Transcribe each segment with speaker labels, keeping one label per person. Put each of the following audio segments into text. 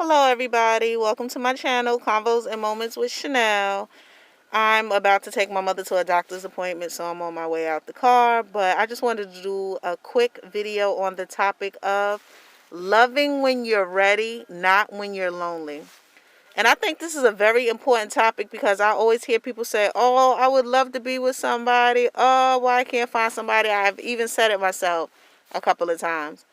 Speaker 1: Hello everybody, welcome to my channel, Convos and Moments with Chanel. I'm about to take my mother to a doctor's appointment, so I'm on my way out the car, but I just wanted to do a quick video on the topic of loving when you're ready, not when you're lonely. And I think this is a very important topic because I always hear people say, oh, I would love to be with somebody. Oh, why I can't find somebody. I've even said it myself a couple of times.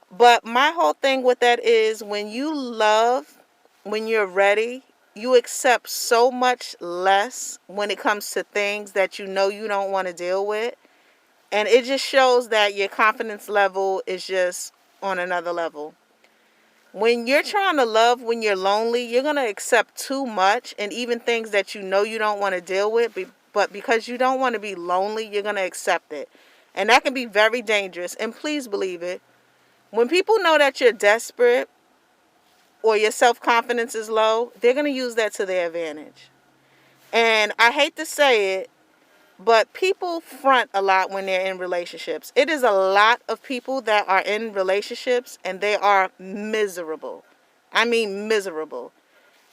Speaker 1: But my whole thing with that is when you love, when you're ready, you accept so much less when it comes to things that you know you don't want to deal with. And it just shows that your confidence level is just on another level. When you're trying to love when you're lonely, you're going to accept too much, and even things that you know you don't want to deal with, but because you don't want to be lonely, you're going to accept it. And that can be very dangerous. And please believe it. When people know that you're desperate or your self-confidence is low, they're going to use that to their advantage. And I hate to say it, but people front a lot when they're in relationships. It is a lot of people that are in relationships and they are miserable. I mean miserable.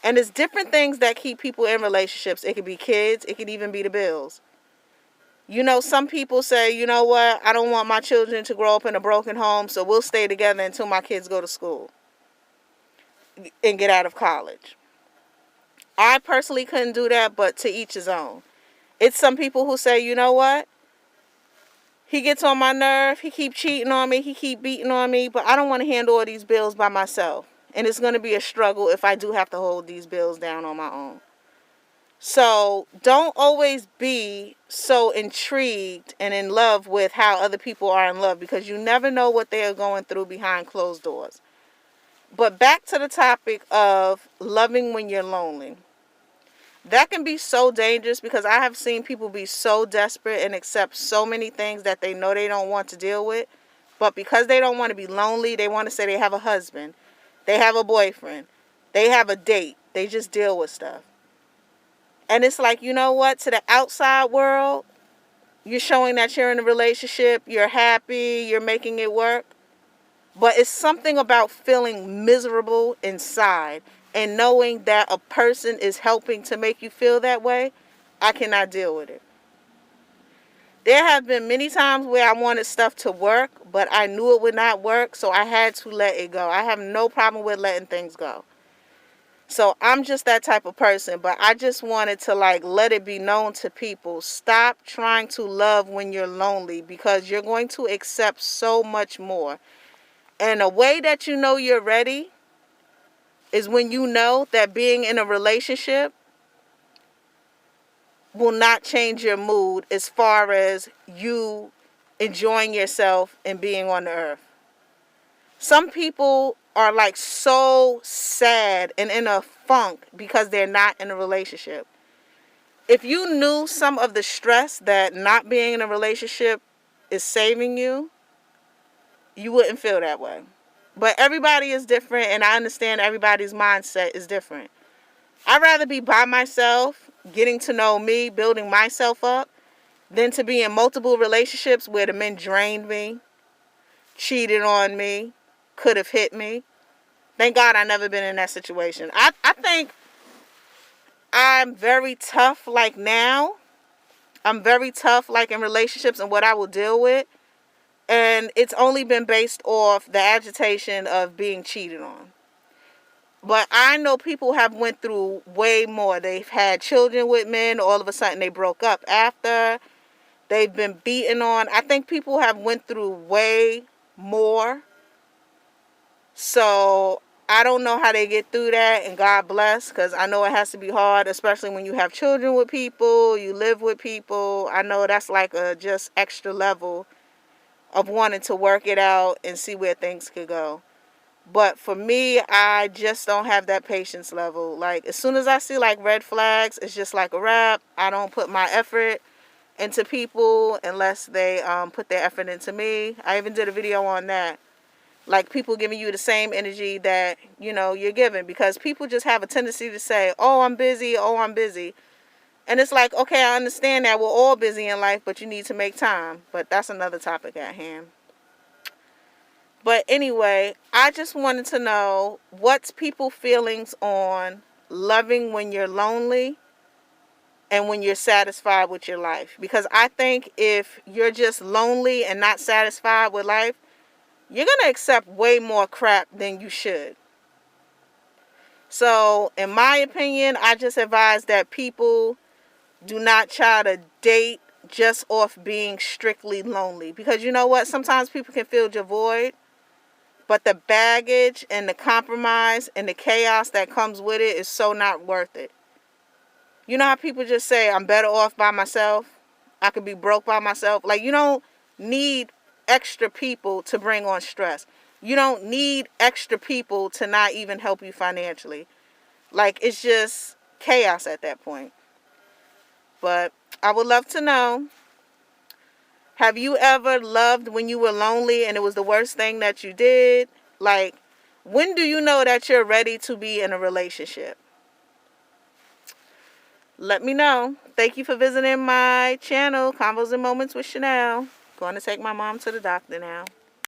Speaker 1: And it's different things that keep people in relationships. It could be kids. It could even be the bills. You know, some people say, you know what, I don't want my children to grow up in a broken home, so we'll stay together until my kids go to school and get out of college. I personally couldn't do that, but to each his own. It's some people who say, you know what, he gets on my nerve, he keep cheating on me, he keep beating on me, but I don't want to handle all these bills by myself. And it's going to be a struggle if I do have to hold these bills down on my own. So don't always be so intrigued and in love with how other people are in love, because you never know what they are going through behind closed doors. But back to the topic of loving when you're lonely. That can be so dangerous because I have seen people be so desperate and accept so many things that they know they don't want to deal with. But because they don't want to be lonely, they want to say they have a husband, they have a boyfriend, they have a date. They just deal with stuff. And it's like, you know what? To the outside world, you're showing that you're in a relationship, you're happy, you're making it work. But it's something about feeling miserable inside and knowing that a person is helping to make you feel that way. I cannot deal with it. There have been many times where I wanted stuff to work, but I knew it would not work, so I had to let it go. I have no problem with letting things go. So I'm just that type of person, but I just wanted to let it be known to people. Stop trying to love when you're lonely, because you're going to accept so much more. And a way that you know you're ready is when you know that being in a relationship will not change your mood as far as you enjoying yourself and being on the earth. Some people are so sad and in a funk because they're not in a relationship. If you knew some of the stress that not being in a relationship is saving you, you wouldn't feel that way. But everybody is different, and I understand everybody's mindset is different. I'd rather be by myself, getting to know me, building myself up, than to be in multiple relationships where the men drained me, cheated on me, could have hit me. Thank God I've never been in that situation. I think I'm very tough now. I'm very tough in relationships and what I will deal with. And it's only been based off the agitation of being cheated on. But I know people have went through way more. They've had children with men. All of a sudden they broke up after. They've been beaten on. I think people have went through way more. So I don't know how they get through that, and God bless, because I know it has to be hard, especially when you have children with people, you live with people. I know that's a just extra level of wanting to work it out and see where things could go. But for me, I just don't have that patience level. As soon as I see red flags, it's just a wrap. I don't put my effort into people unless they put their effort into me. I even did a video on that. People giving you the same energy that, you're giving. Because people just have a tendency to say, oh, I'm busy, oh, I'm busy. And it's okay, I understand that we're all busy in life, but you need to make time. But that's another topic at hand. But anyway, I just wanted to know what's people feelings on loving when you're lonely and when you're satisfied with your life. Because I think if you're just lonely and not satisfied with life, you're going to accept way more crap than you should. So, in my opinion, I just advise that people do not try to date just off being strictly lonely. Because you know what? Sometimes people can fill your void, but the baggage and the compromise and the chaos that comes with it is so not worth it. You know how people just say, I'm better off by myself? I could be broke by myself. Like, you don't need extra people to bring on stress. You don't need extra people to not even help you financially. Like, it's just chaos at that point. But I would love to know, have you ever loved when you were lonely and it was the worst thing that you did? Like, when do you know that you're ready to be in a relationship? Let me know. Thank you for visiting my channel, Convos and Moments with Chanel. Going to take my mom to the doctor now.